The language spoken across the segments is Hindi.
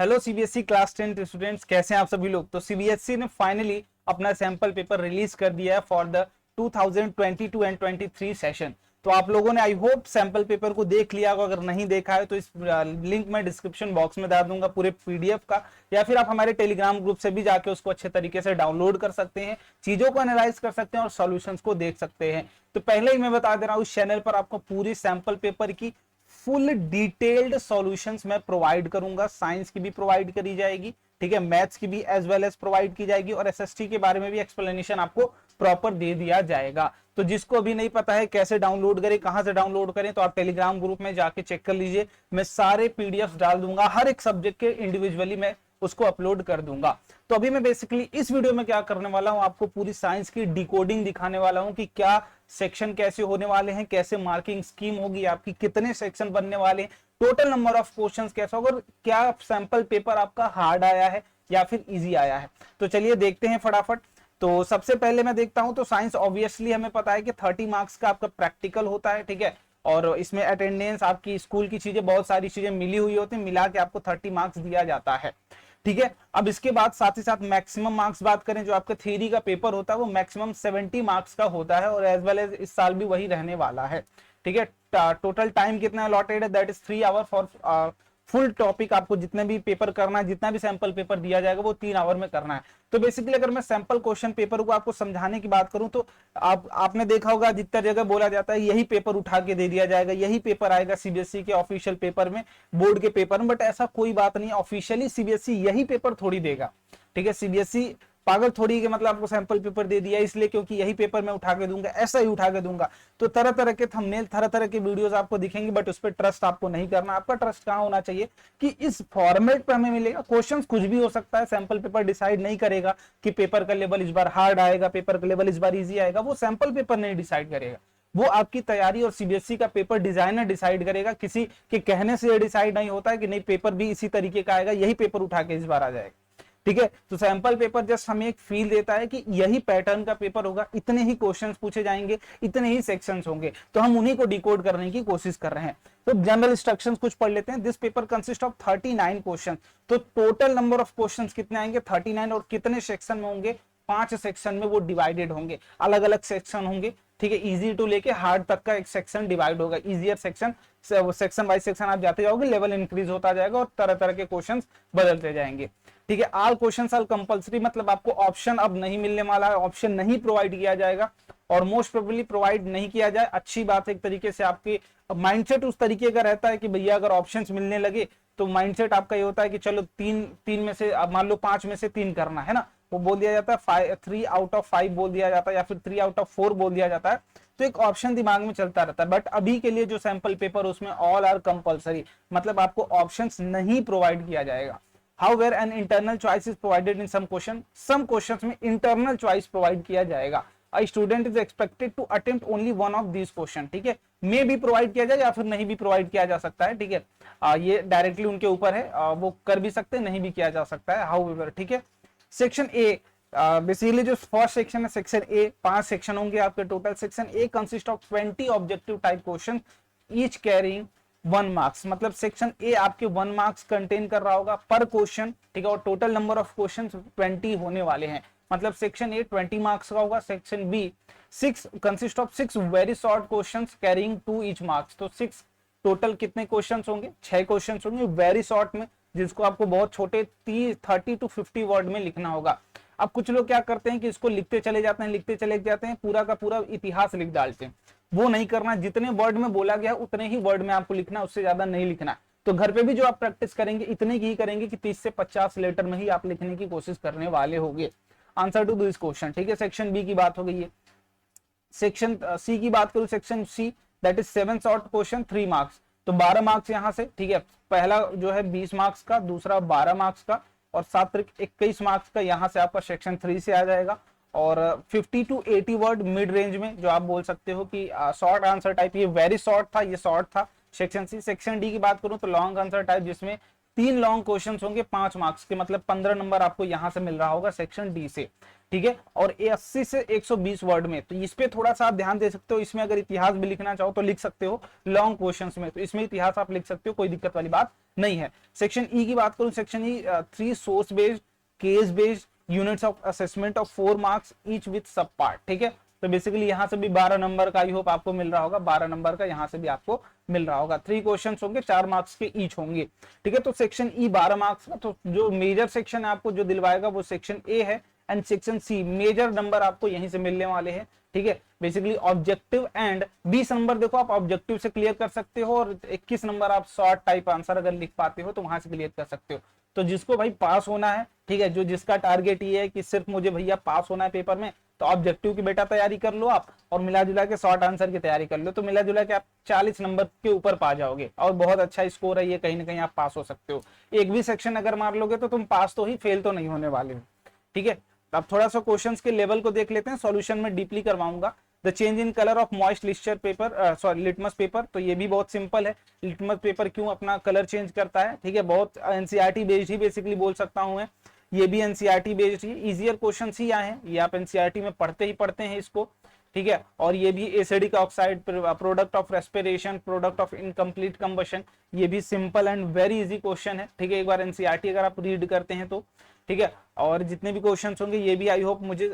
हेलो सीबीएसई क्लास 10 स्टूडेंट्स, कैसे हैं आप सभी लोग। तो सीबीएसई ने फाइनली अपना सैंपल पेपर रिलीज कर दिया है फॉर द 2022 एंड 23 सेशन। तो आप लोगों ने आई होप सैंपल पेपर को देख लिया होगा। अगर नहीं देखा है तो इस लिंक मैं डिस्क्रिप्शन बॉक्स में डाल दूंगा पूरे पीडीएफ का, या फिर आप हमारे टेलीग्राम ग्रुप से भी जाके उसको अच्छे तरीके से डाउनलोड कर सकते हैं, चीजों को एनालाइज कर सकते हैं और सॉल्यूशंस को देख सकते हैं। तो पहले ही मैं बता दे रहा हूँ, इस चैनल पर आपको पूरी सैंपल पेपर की फुल डिटेल्ड सॉल्यूशंस मैं प्रोवाइड करूंगा। साइंस की भी प्रोवाइड करी जाएगी, ठीक है, मैथ्स की भी एज वेल एज प्रोवाइड की जाएगी, और एसएसटी के बारे में भी एक्सप्लेनेशन आपको प्रॉपर दे दिया जाएगा। तो जिसको अभी नहीं पता है कैसे डाउनलोड करें, कहां से डाउनलोड करें, तो आप टेलीग्राम ग्रुप में जाके चेक कर लीजिए। मैं सारे पीडीएफ डाल दूंगा, हर एक सब्जेक्ट के इंडिविजुअली मैं उसको अपलोड कर दूंगा। तो अभी मैं बेसिकली इस वीडियो में क्या करने वाला हूं, आपको पूरी साइंस की डिकोडिंग दिखाने वाला हूं कि क्या सेक्शन कैसे होने वाले हैं, कैसे मार्किंग स्कीम होगी आपकी, कितने सेक्शन बनने वाले हैं, टोटल नंबर ऑफ क्वेश्चंस कैसा होगा, और क्या सैंपल पेपर आपका हार्ड आया है या फिर इजी आया है। तो चलिए देखते हैं फटाफट। तो सबसे पहले मैं देखता हूं, तो साइंस ऑब्वियसली हमें पता है कि 30 मार्क्स का आपका प्रैक्टिकल होता है, ठीक है, और इसमें अटेंडेंस, आपकी स्कूल की चीजें, बहुत सारी चीजें मिली हुई होती है, मिला के आपको 30 मार्क्स दिया जाता है, ठीक है। अब इसके बाद साथ ही साथ मैक्सिमम मार्क्स बात करें, जो आपका थ्योरी का पेपर होता है वो मैक्सिमम 70 मार्क्स का होता है, और एज वेल एज इस साल भी वही रहने वाला है, ठीक है। टोटल टाइम कितना अलॉटेड है, that is 3 hour for full topic. आपको जितने भी पेपर करना है, जितना भी सैंपल पेपर दिया जाएगा वो 3 आवर में करना है। तो बेसिकली अगर मैं सैंपल क्वेश्चन पेपर को आपको समझाने की बात करूं, तो आपने देखा होगा जितना जगह बोला जाता है यही पेपर उठा के दे दिया जाएगा, यही पेपर आएगा सीबीएसई के ऑफिशियल पेपर में, बोर्ड के पेपर में। बट ऐसा कोई बात नहीं, ऑफिशियली सीबीएसई यही पेपर थोड़ी देगा, ठीक है। सीबीएसई पागल थोड़ी के मतलब आपको सैंपल पेपर दे दिया इसलिए क्योंकि यही पेपर मैं उठा के दूंगा, ऐसा ही उठा के दूंगा। तो तरह तरह के थंबनेल, तरह तरह के वीडियोस आपको दिखेंगे, बट उस पर ट्रस्ट आपको नहीं करना। आपका ट्रस्ट कहां होना चाहिए कि इस फॉर्मेट पे हमें मिलेगा। क्वेश्चंस कुछ भी हो सकता है, सैंपल पेपर डिसाइड नहीं करेगा कि पेपर का लेवल इस बार हार्ड आएगा, पेपर का लेवल इस बार इजी आएगा। वो सैंपल पेपर नहीं डिसाइड करेगा, वो आपकी तैयारी और सीबीएसई का पेपर डिजाइनर डिसाइड करेगा। किसी के कहने से ये डिसाइड नहीं होता है कि नहीं पेपर भी इसी तरीके का आएगा, यही पेपर उठा के इस बार आ जाएगा, ठीक है। तो सैंपल पेपर जस्ट हमें एक फील देता है कि यही पैटर्न का पेपर होगा, इतने ही क्वेश्चंस पूछे जाएंगे, इतने ही सेक्शंस होंगे, तो हम उन्हीं को डिकोड करने की कोशिश कर रहे हैं। तो जनरल इंस्ट्रक्शंस कुछ पढ़ लेते हैं। This paper consist of 39 question. तो टोटल नंबर ऑफ क्वेश्चंस कितने आएंगे, 39, और कितने सेक्शन में होंगे, 5 सेक्शन में वो डिवाइडेड होंगे, अलग अलग सेक्शन होंगे, ठीक है। इजी टू लेके हार्ड तक का एक सेक्शन डिवाइड होगा। Easier section, section by section आप जाते जाओगे, लेवल इंक्रीज होता जाएगा और तरह तरह के क्वेश्चंस बदलते जाएंगे, ठीक है। ऑल क्वेश्चंस आर कंपलसरी, मतलब आपको ऑप्शन अब नहीं मिलने वाला है, ऑप्शन नहीं प्रोवाइड किया जाएगा, और मोस्ट प्रोबेबली प्रोवाइड नहीं किया जाए। अच्छी बात है, एक तरीके से आपके माइंडसेट उस तरीके का रहता है कि भैया अगर ऑप्शंस मिलने लगे तो माइंडसेट आपका ये होता है कि चलो तीन तीन में से, मान लो 5 में से 3 करना है ना, वो बोल दिया जाता है, 3 आउट ऑफ 5 बोल दिया जाता है, या फिर 3 आउट ऑफ 4 बोल दिया जाता है। तो एक ऑप्शन दिमाग में चलता रहता है। बट अभी के लिए जो सैंपल पेपर उसमें ऑल आर कंपलसरी, मतलब आपको ऑप्शंस नहीं प्रोवाइड किया जाएगा। However, an internal choice is provided in some question. Some questions में internal choice provide किया जाएगा। A student is expected to attempt only one of these question, ठीक है। मे भी प्रोवाइड किया जाए या फिर नहीं भी प्रोवाइड किया जा सकता है, ठीक है। ये डायरेक्टली उनके ऊपर है, वो कर भी सकते हैं, नहीं भी किया जा सकता है, हाउएवर, ठीक है। सेक्शन ए, बेसिकली जो फर्स्ट सेक्शन है सेक्शन ए, 5 सेक्शन होंगे आपके total. Section A consist of 20 objective type question, each carrying 1 marks. मतलब सेक्शन ए आपके 1 मार्क्स कंटेन कर रहा होगा पर क्वेश्चन, ठीक है, और टोटल नंबर ऑफ क्वेश्चन 20 होने वाले हैं। मतलब सेक्शन ए 20 मार्क्स का होगा। Section B 6 consist of 6 very short questions carrying 2 each marks. तो 6 टोटल कितने क्वेश्चंस होंगे, 6 क्वेश्चंस होंगे वेरी शॉर्ट में, जिसको आपको बहुत छोटे 30 टू 50 वर्ड में लिखना होगा। अब कुछ लोग क्या करते हैं कि इसको लिखते चले जाते हैं, लिखते चले जाते हैं, पूरा का पूरा इतिहास लिख डालते हैं। वो नहीं करना, जितने वर्ड में बोला गया उतने ही वर्ड में आपको लिखना, उससे ज्यादा नहीं लिखना। तो घर पे भी जो आप प्रैक्टिस करेंगे इतने की ही करेंगे कि 30 से 50 लेटर में ही आप लिखने की कोशिश करने वाले होंगे। आंसर टू दिस क्वेश्चन, ठीक है। सेक्शन बी की बात हो गई है। सेक्शन सी की बात करूं, section see that is 7 short question 3 marks. तो 12 मार्क्स यहां से, ठीक है। पहला जो है 20 मार्क्स का, दूसरा 12 मार्क्स का, और 21 मार्क्स का यहाँ से आपका सेक्शन 3 से आ जाएगा। और 50 टू 80 वर्ड मिड रेंज में, जो आप बोल सकते हो कि शॉर्ट आंसर टाइप, ये वेरी शॉर्ट था, ये शॉर्ट था सेक्शन सी। सेक्शन डी की बात करूं तो लॉन्ग आंसर टाइप, जिसमें 3 लॉन्ग क्वेश्चंस होंगे 5 मार्क्स के, मतलब 15 नंबर आपको यहां से मिल रहा होगा सेक्शन डी से, ठीक है। और 80 से 120 वर्ड में, तो इस पे थोड़ा सा आप ध्यान दे सकते हो। इसमें अगर इतिहास भी लिखना चाहो तो लिख सकते हो लॉन्ग क्वेश्चंस में, तो इसमें इतिहास आप लिख सकते हो, कोई दिक्कत वाली बात नहीं है। सेक्शन ई की बात करूं, section E 3 source based, case based units of assessment of 4 marks each with सब पार्ट, ठीक है। तो बेसिकली यहां से भी 12 नंबर का आई होप आपको मिल रहा होगा, 12 नंबर का यहां से भी आपको मिल रहा होगा। 3 क्वेश्चंस होंगे, 4 मार्क्स के ईच होंगे, ठीक है। तो सेक्शन ई 12 मार्क्स का, तो जो मेजर सेक्शन है आपको जो दिलवाएगा वो सेक्शन ए है, and section C major number आपको यहीं से मिलने वाले हैं, ठीक है। बेसिकली ऑब्जेक्टिव एंड 20 नंबर देखो आप ऑब्जेक्टिव से क्लियर कर सकते हो, और 21 नंबर आप शॉर्ट टाइप आंसर अगर लिख पाते हो तो वहां से क्लियर कर सकते हो। तो जिसको भाई पास होना है, ठीक है, जो जिसका टारगेट ये है कि सिर्फ मुझे भैया पास होना है पेपर में, तो ऑब्जेक्टिव की बेटा तैयारी कर लो आप, और मिला जुला के शॉर्ट आंसर की तैयारी कर लो, तो मिला जुला के आप 40 नंबर के ऊपर पा जाओगे, और बहुत अच्छा स्कोर है ये, कहीं ना कहीं आप पास हो सकते हो। एक भी सेक्शन अगर मार लोगे तो तुम पास तो ही, फेल तो नहीं होने वाले हो, ठीक है। अब थोड़ा सा क्वेश्चंस के लेवल को देख लेते हैं, सॉल्यूशन में डीपली करवाऊंगा। The change in colour of moist lister paper, sorry litmus paper, तो ये भी बहुत सिंपल है। लिटमस पेपर क्यों अपना कलर चेंज करता है, ठीक है, बहुत एनसीईआरटी बेस्ड ही बेसिकली बोल सकता हूं मैं, ये भी एनसीईआरटी बेस्ड ही, इजियर क्वेश्चन ही आए हैं, ये आप एनसीईआरटी में पढ़ते हैं इसको, ठीक है। और ये भी acidic oxide, product of respiration, product of incomplete combustion, ये भी simple and very easy question है, ठीक है। एक बार एनसीईआरटी अगर आप रीड करते हैं तो, ठीक है। और जितने भी क्वेश्चंस होंगे ये भी आई होप मुझे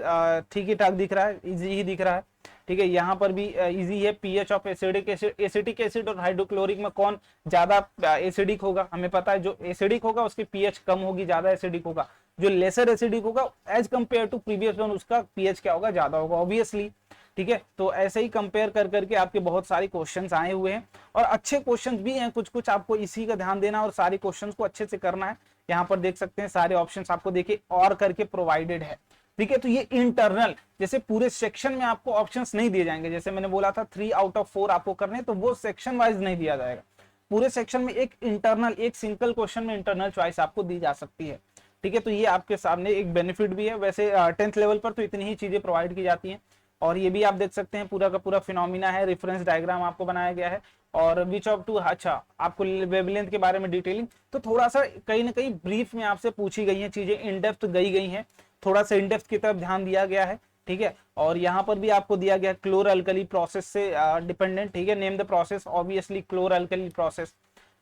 ठीक ही ठाक दिख रहा है, इजी ही दिख रहा है, ठीक है। यहाँ पर भी इजी है। PH of acidic acid, acetic acid और हाइड्रोक्लोरिक में कौन ज्यादा एसिडिक होगा, हमें पता है जो एसिडिक होगा उसकी पीएच कम होगी, ज्यादा एसिडिक होगा। जो लेसर एसिडिक होगा as compare to previous one, उसका पीएच क्या होगा, ज्यादा होगा ऑब्वियसली, ठीक है। तो ऐसे ही कंपेयर कर करके आपके बहुत सारे क्वेश्चंस आए हुए हैं, और अच्छे क्वेश्चंस भी हैं कुछ कुछ, आपको इसी का ध्यान देना और सारे क्वेश्चंस को अच्छे से करना है। यहाँ पर देख सकते हैं सारे ऑप्शंस आपको देखिए और करके प्रोवाइडेड है, ठीक है। तो ये इंटरनल, जैसे पूरे सेक्शन में आपको ऑप्शंस नहीं दिए जाएंगे, जैसे मैंने बोला था 3 आउट ऑफ 4 आपको करने, तो वो सेक्शन वाइज नहीं दिया जाएगा। पूरे सेक्शन में एक इंटरनल, एक सिंगल क्वेश्चन में इंटरनल चॉइस आपको दी जा सकती है, ठीक है। तो ये आपके सामने एक बेनिफिट भी है। वैसे 10th लेवल पर तो इतनी ही चीजें प्रोवाइड की जाती हैं, और ये भी आप देख सकते हैं पूरा का पूरा फिनोमिना है, रेफरेंस डायग्राम आपको बनाया गया है, और विच ऑफ टू, अच्छा आपको वेवलेंथ के बारे में डिटेलिंग, तो थोड़ा सा कहीं ना कहीं ब्रीफ में आपसे पूछी गई हैं चीजें, इन डेप्थ गई हैं, थोड़ा सा इन डेप्थ की तरफ ध्यान दिया गया है, ठीक है। और यहाँ पर भी आपको दिया गया क्लोर अल्कली प्रोसेस से डिपेंडेंट, ठीक है। Name the process, obviously क्लोर alkali process,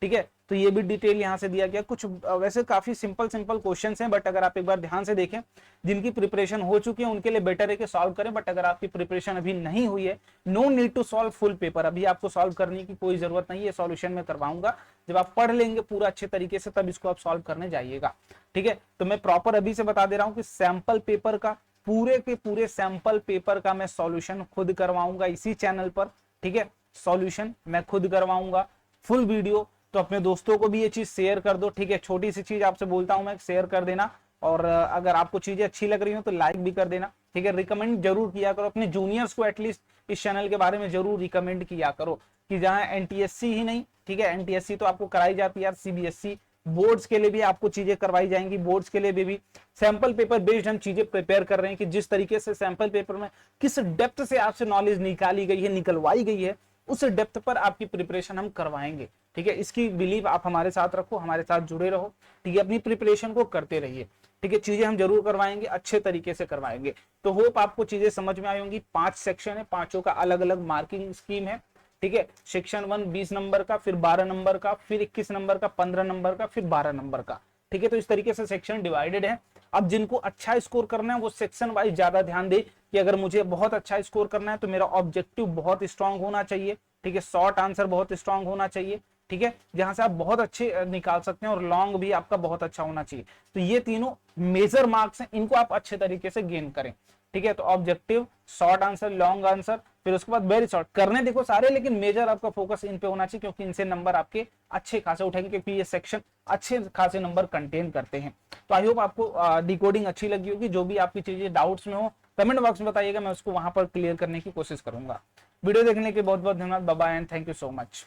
ठीक है। तो ये भी डिटेल यहाँ से दिया गया। कुछ वैसे काफी सिंपल क्वेश्चंस हैं, बट अगर आप एक बार ध्यान से देखें, जिनकी प्रिपरेशन हो चुकी है उनके लिए बेटर है कि सॉल्व करें, बट अगर आपकी प्रिपरेशन अभी नहीं हुई है, no need to solve full paper, अभी आपको सॉल्व करने की कोई जरूरत नहीं है, सॉल्यूशन में करवाऊंगा। जब आप पढ़ लेंगे पूरा अच्छे तरीके से तब इसको आप सॉल्व करने जाइएगा, ठीक है। तो मैं प्रॉपर अभी से बता दे रहा हूँ कि सैंपल पेपर का, पूरे के पूरे सैंपल पेपर का मैं सॉल्यूशन खुद करवाऊंगा इसी चैनल पर, ठीक है। सॉल्यूशन मैं खुद करवाऊंगा, फुल वीडियो। तो अपने दोस्तों को भी ये चीज शेयर कर दो, ठीक है। छोटी सी चीज आपसे बोलता हूं मैं, शेयर कर देना, और अगर आपको चीजें अच्छी लग रही हो तो लाइक भी कर देना, ठीक है। रिकमेंड जरूर किया करो अपने जूनियर्स को, एटलीस्ट इस चैनल के बारे में जरूर रिकमेंड किया करो, कि जहां एनटीएससी ही नहीं, ठीक है, एनटीएससी तो आपको कराई जाती है यार, सीबीएसई बोर्ड्स के लिए भी आपको चीजें करवाई जाएंगी, बोर्ड्स के लिए भी सैंपल पेपर बेस्ड हम चीजें प्रिपेयर कर रहे हैं, कि जिस तरीके से सैंपल पेपर में किस डेप्थ से आपसे नॉलेज निकाली गई है, निकलवाई गई है, उस डेप्थ पर आपकी प्रिपरेशन हम करवाएंगे, ठीक है। इसकी बिलीव आप हमारे साथ रखो, हमारे साथ जुड़े रहो, ठीक है। अपनी प्रिपरेशन को करते रहिए, ठीक है। चीजें हम जरूर करवाएंगे, अच्छे तरीके से करवाएंगे। तो होप आपको चीजें समझ में आई होंगी। 5 सेक्शन है, पांचों का अलग अलग मार्किंग स्कीम है, ठीक है। सेक्शन 1 20 नंबर का, फिर 12 नंबर का, फिर 21 नंबर का, 15 नंबर का, फिर 12 नंबर का, ठीक है। तो इस तरीके से सेक्शन डिवाइडेड है। अब जिनको अच्छा स्कोर करना है वो सेक्शन वाइज ज्यादा ध्यान दे, कि अगर मुझे बहुत अच्छा स्कोर करना है तो मेरा ऑब्जेक्टिव बहुत स्ट्रांग होना चाहिए, ठीक है। शॉर्ट आंसर बहुत स्ट्रांग होना चाहिए, ठीक है, जहां से आप बहुत अच्छे निकाल सकते हैं, और लॉन्ग भी आपका बहुत अच्छा होना चाहिए। तो ये तीनों मेजर मार्क्स हैं, इनको आप अच्छे तरीके से गेन करें, ठीक है। तो objective, short answer, long answer, फिर उसके बाद वेरी शॉर्ट करने देखो सारे, लेकिन मेजर आपका फोकस इन पे होना चाहिए, क्योंकि इनसे नंबर आपके अच्छे खासे उठेंगे, क्योंकि ये सेक्शन अच्छे खासे नंबर कंटेन करते हैं। तो आई होप आपको डिकोडिंग अच्छी लगी होगी। जो भी आपकी चीजें डाउट्स में हो कमेंट बॉक्स में बताइएगा, मैं उसको वहां पर क्लियर करने की कोशिश करूंगा। वीडियो देखने के बहुत बहुत धन्यवाद। Bye bye and thank you so much.